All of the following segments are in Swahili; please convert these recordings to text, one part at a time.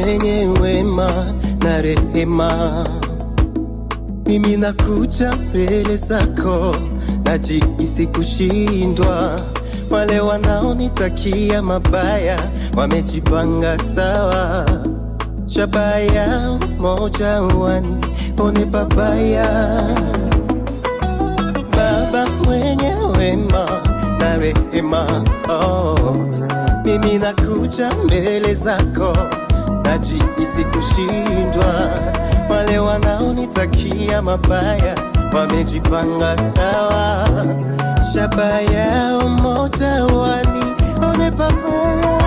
mwenye wema na rehema, mimi nakuja mbele zako, najihisi kushindwa. Wale wanaonitakia mabaya wamejipanga sawa, shabaha yao moja wanione pabaya. Baba mwenye wema na rehema, mimi nakuja mbele zako, najihisi kushindwa. Wale wanaonitakia mabaya wamejipanga sawa, shabaha yao moja wanione pabaya.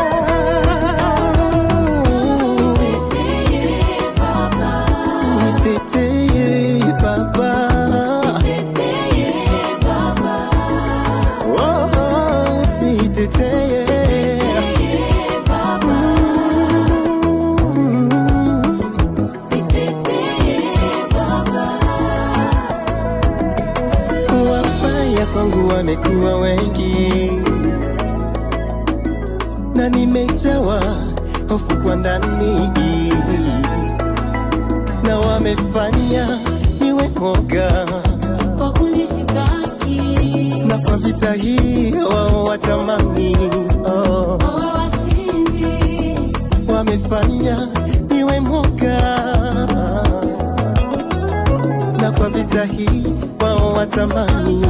Kwangu wamekuwa wengi na nimejawa hofu kwa ndani, na wamefanya niwe mwoga kwa kunishitaki, na kwa vita hii wao watamani washindi. Wamefanya niwe mwoga, na kwa vita hii wao watamani